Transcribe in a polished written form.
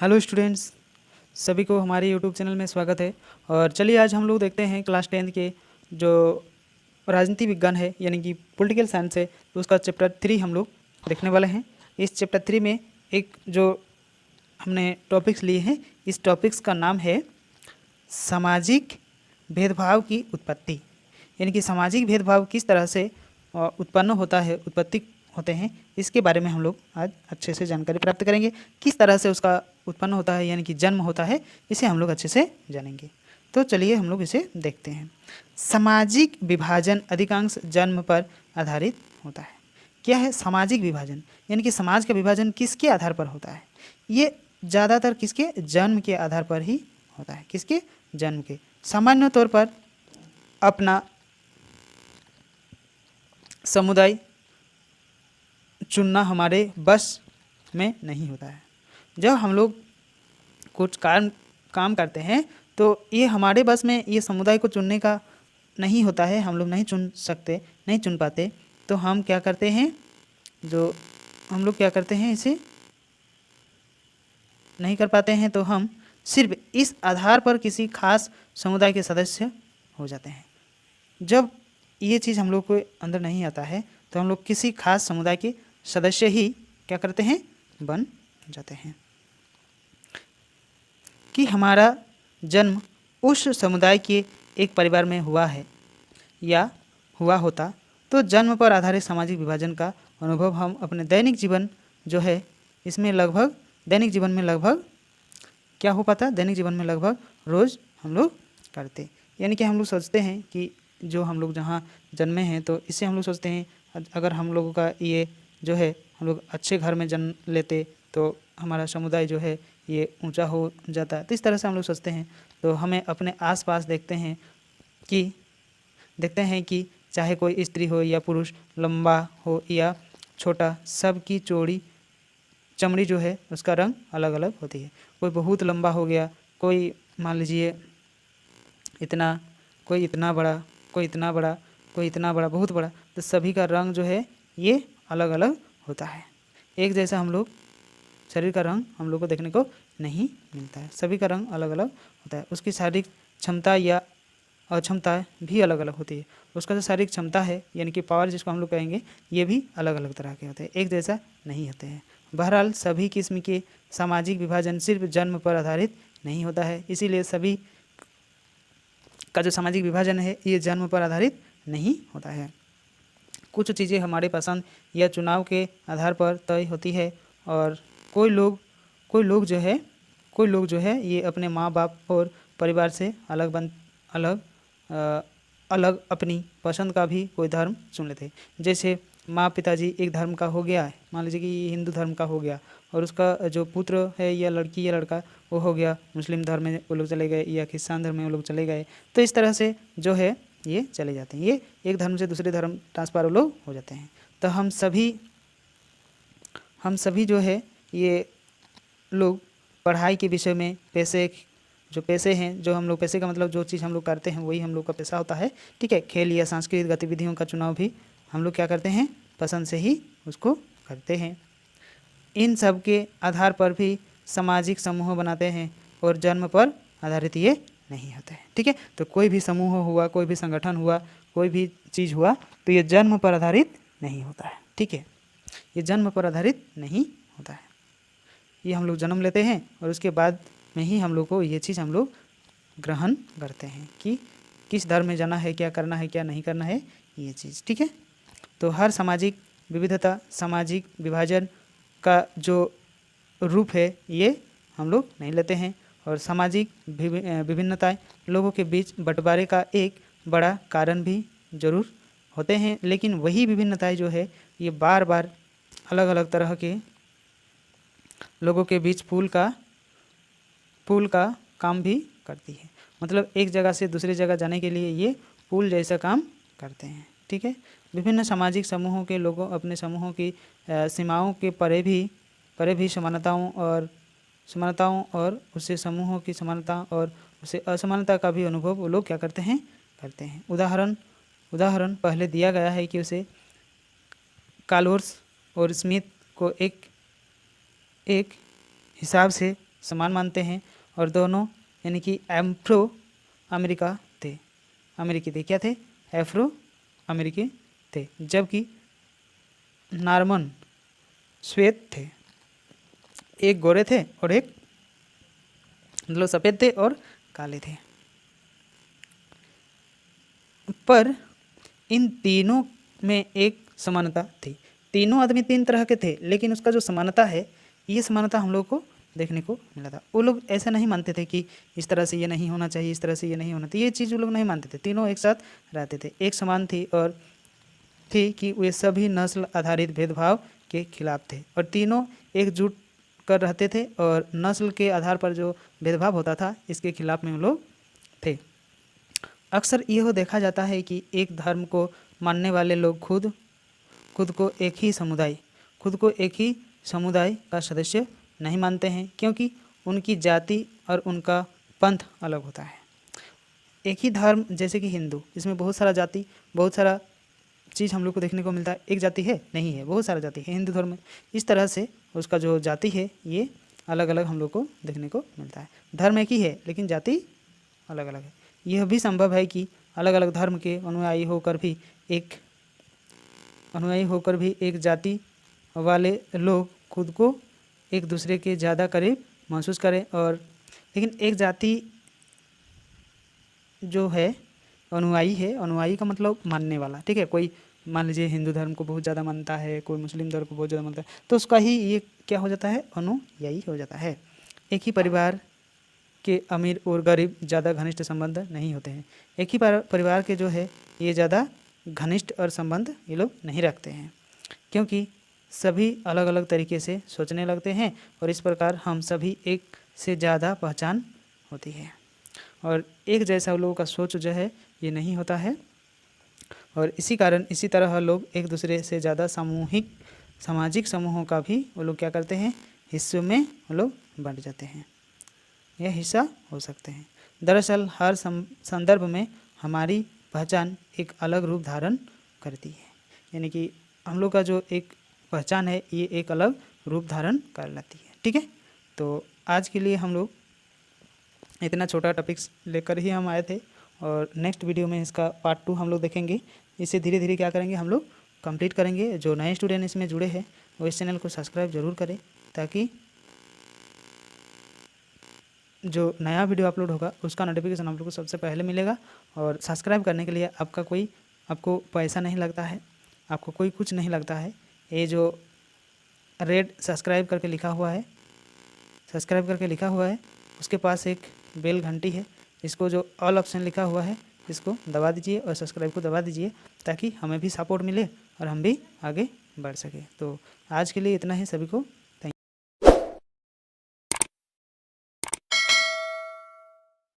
Hello students, सभी को हमारे यूट्यूब चैनल में स्वागत है। और चलिए आज हम लोग देखते हैं क्लास 10 के जो राजनीति विज्ञान है यानी कि पॉलिटिकल साइंस है, तो उसका चैप्टर 3 हम लोग देखने वाले हैं। इस चैप्टर 3 में एक जो हमने टॉपिक्स लिए हैं, इस टॉपिक्स का नाम है सामाजिक भेदभाव की उत्पत्ति। यानी कि सामाजिक भेदभाव किस तरह से उत्पन्न होता है, उत्पत्ति होते हैं, इसके बारे में हम लोग आज अच्छे से जानकारी प्राप्त करेंगे। किस तरह से उसका उत्पन्न होता है यानी कि जन्म होता है, इसे हम लोग अच्छे से जानेंगे। तो चलिए हम लोग इसे देखते हैं। सामाजिक विभाजन अधिकांश जन्म पर आधारित होता है। क्या है सामाजिक विभाजन? यानी कि समाज का विभाजन किसके आधार पर होता है? ये ज़्यादातर किसके जन्म के आधार पर ही होता है। किसके? जन्म के। सामान्य तौर पर अपना समुदाय चुनना हमारे बस में नहीं होता है। जब हम लोग कुछ काम करते हैं तो ये हमारे बस में, ये समुदाय को चुनने का नहीं होता है, हम लोग नहीं चुन सकते, नहीं चुन पाते। तो हम क्या करते हैं, जो हम लोग क्या करते हैं, इसे नहीं कर पाते हैं, तो हम सिर्फ इस आधार पर किसी खास समुदाय के सदस्य हो जाते हैं। जब ये चीज़ हम लोग को अंदर नहीं आता है तो हम लोग किसी खास समुदाय के सदस्य ही क्या करते हैं, बन जाते हैं। कि हमारा जन्म उस समुदाय के एक परिवार में हुआ है या हुआ होता, तो जन्म पर आधारित सामाजिक विभाजन का अनुभव हम अपने दैनिक जीवन जो है इसमें लगभग दैनिक जीवन में लगभग क्या हो पाता, दैनिक जीवन में लगभग रोज़ हम लोग करते। यानी कि हम लोग सोचते हैं कि जो हम लोग जहाँ जन्मे हैं, तो इससे हम लोग सोचते हैं अगर हम लोगों का ये जो है, हम लोग अच्छे घर में जन्म लेते तो हमारा समुदाय जो है ये ऊंचा हो जाता है। तो इस तरह से हम लोग सोचते हैं। तो हमें अपने आसपास देखते हैं कि चाहे कोई स्त्री हो या पुरुष, लंबा हो या छोटा, सबकी चौड़ी चमड़ी जो है उसका रंग अलग अलग होती है। कोई बहुत लंबा हो गया, कोई मान लीजिए इतना, कोई इतना बड़ा, कोई इतना बड़ा, कोई इतना बड़ा, बहुत बड़ा। तो सभी का रंग जो है ये अलग अलग होता है। एक जैसा हम लोग शरीर का रंग हम लोग को देखने को नहीं मिलता है, सभी का रंग अलग अलग होता है। उसकी शारीरिक क्षमता या अक्षमता भी अलग अलग होती है। उसका जो शारीरिक क्षमता है यानी कि पावर जिसको हम लोग कहेंगे, ये भी अलग अलग तरह के होते हैं, एक जैसा नहीं होते हैं। बहरहाल सभी किस्म के सामाजिक विभाजन सिर्फ जन्म पर आधारित नहीं होता है, इसीलिए सभी का जो सामाजिक विभाजन है ये जन्म पर आधारित नहीं होता है। कुछ चीज़ें हमारे पसंद या चुनाव के आधार पर तय होती है। और कोई लोग जो है ये अपने माँ बाप और परिवार से अलग अपनी पसंद का भी कोई धर्म चुन लेते हैं। जैसे माँ पिताजी एक धर्म का हो गया है, मान लीजिए कि ये हिंदू धर्म का हो गया, और उसका जो पुत्र है या लड़की या लड़का वो हो गया मुस्लिम धर्म में, वो लोग चले गए, या क्रिश्चियन धर्म में वो लोग चले गए। तो इस तरह से जो है ये चले जाते हैं, ये एक धर्म से दूसरे धर्म ट्रांसफर वो लोग हो जाते हैं। तो हम सभी जो है ये लोग पढ़ाई के विषय में पैसे हैं, जो हम लोग पैसे का मतलब जो चीज़ हम लोग करते हैं वही हम लोग का पैसा होता है, ठीक है। खेल या सांस्कृतिक गतिविधियों का चुनाव भी हम लोग क्या करते हैं, पसंद से ही उसको करते हैं। इन सब के आधार पर भी सामाजिक समूह बनाते हैं और जन्म पर आधारित ये नहीं होते हैं, ठीक है। तो कोई भी समूह हुआ, कोई भी संगठन हुआ, कोई भी चीज़ हुआ, तो ये जन्म पर आधारित नहीं होता है, ठीक है। ये जन्म पर आधारित नहीं होता है। ये हम लोग जन्म लेते हैं और उसके बाद में ही हम लोग को ये चीज़ हम लोग ग्रहण करते हैं कि किस धर्म में जाना है, क्या करना है, क्या नहीं करना है, ये चीज़, ठीक है। तो हर सामाजिक विविधता, सामाजिक विभाजन का जो रूप है ये हम लोग नहीं लेते हैं। और सामाजिक विभिन्नताएं लोगों के बीच बंटवारे का एक बड़ा कारण भी जरूर होते हैं, लेकिन वही विभिन्नताएं जो है ये बार बार अलग अलग तरह के लोगों के बीच पुल का काम भी करती है। मतलब एक जगह से दूसरी जगह जाने के लिए ये पुल जैसा काम करते हैं, ठीक है। विभिन्न सामाजिक समूहों के लोगों अपने समूहों की सीमाओं के परे भी समानताओं और उससे समूहों की समानता और उससे असमानता का भी अनुभव वो लोग क्या करते हैं। उदाहरण पहले दिया गया है कि उसे कालोर्स और स्मिथ को एक हिसाब से समान मानते हैं और दोनों यानी कि एफ्रो अमेरिका थे, अमेरिकी थे, क्या थे, एफ्रो अमेरिकी थे, जबकि नॉर्मन श्वेत थे, एक गोरे थे और एक मतलब सफ़ेद थे और काले थे। पर इन तीनों में एक समानता थी, तीनों आदमी तीन तरह के थे, लेकिन उसका जो समानता है ये समानता हम लोग को देखने को मिला था। वो लोग ऐसा नहीं मानते थे कि इस तरह से ये नहीं होना चाहिए, इस तरह से ये नहीं होना चाहिए, ये चीज़ वो लोग नहीं मानते थे। तीनों एक साथ रहते थे, एक समान थी और थी कि वे सभी नस्ल आधारित भेदभाव के खिलाफ थे और तीनों एकजुट कर रहते थे और नस्ल के आधार पर जो भेदभाव होता था इसके खिलाफ में वो लोग थे। अक्सर यह देखा जाता है कि एक धर्म को मानने वाले लोग खुद को एक ही समुदाय का सदस्य नहीं मानते हैं, क्योंकि उनकी जाति और उनका पंथ अलग होता है। एक ही धर्म जैसे कि हिंदू, इसमें बहुत सारा जाति, बहुत सारा चीज़ हम लोग को देखने को मिलता है। एक जाति है नहीं है, बहुत सारा जाति है हिंदू धर्म में। इस तरह से उसका जो जाति है ये अलग अलग हम लोग को देखने को मिलता है। धर्म एक ही है लेकिन जाति अलग अलग है। यह भी संभव है कि अलग अलग धर्म के अनुयायी होकर भी एक जाति वाले लोग खुद को एक दूसरे के ज़्यादा करीब महसूस करें, और लेकिन एक जाति जो है अनुयायी का मतलब मानने वाला, ठीक है। कोई मान लीजिए हिंदू धर्म को बहुत ज़्यादा मानता है, कोई मुस्लिम धर्म को बहुत ज़्यादा मानता है, तो उसका ही ये क्या हो जाता है, अनुयायी हो जाता है। एक ही परिवार के अमीर और गरीब ज़्यादा घनिष्ठ संबंध नहीं होते हैं। एक ही परिवार के जो है ये ज़्यादा घनिष्ठ और संबंध ये लोग नहीं रखते हैं, क्योंकि सभी अलग अलग तरीके से सोचने लगते हैं और इस प्रकार हम सभी एक से ज़्यादा पहचान होती है और एक जैसा लोगों का सोच जो है ये नहीं होता है। और इसी तरह लोग एक दूसरे से ज़्यादा सामाजिक समूहों का भी वो लोग क्या करते हैं, हिस्सों में वो लोग बांट जाते हैं या हिस्सा हो सकते हैं। दरअसल हर संदर्भ में हमारी पहचान एक अलग रूप धारण करती है, यानी कि हम लोग का जो एक पहचान है ये एक अलग रूप धारण कर लेती है, ठीक है। तो आज के लिए हम लोग इतना छोटा टॉपिक्स लेकर ही हम आए थे और नेक्स्ट वीडियो में इसका पार्ट 2 हम लोग देखेंगे। इसे धीरे धीरे क्या करेंगे, हम लोग कंप्लीट करेंगे। जो नए स्टूडेंट इसमें जुड़े हैं वो इस चैनल को सब्सक्राइब ज़रूर करें, ताकि जो नया वीडियो अपलोड होगा उसका नोटिफिकेशन आप लोग को सबसे पहले मिलेगा। और सब्सक्राइब करने के लिए आपको पैसा नहीं लगता है, आपको कोई कुछ नहीं लगता है। ये जो रेड सब्सक्राइब करके लिखा हुआ है उसके पास एक बेल घंटी है, इसको जो ऑल ऑप्शन लिखा हुआ है इसको दबा दीजिए और सब्सक्राइब को दबा दीजिए, ताकि हमें भी सपोर्ट मिले और हम भी आगे बढ़ सके। तो आज के लिए इतना ही, सभी को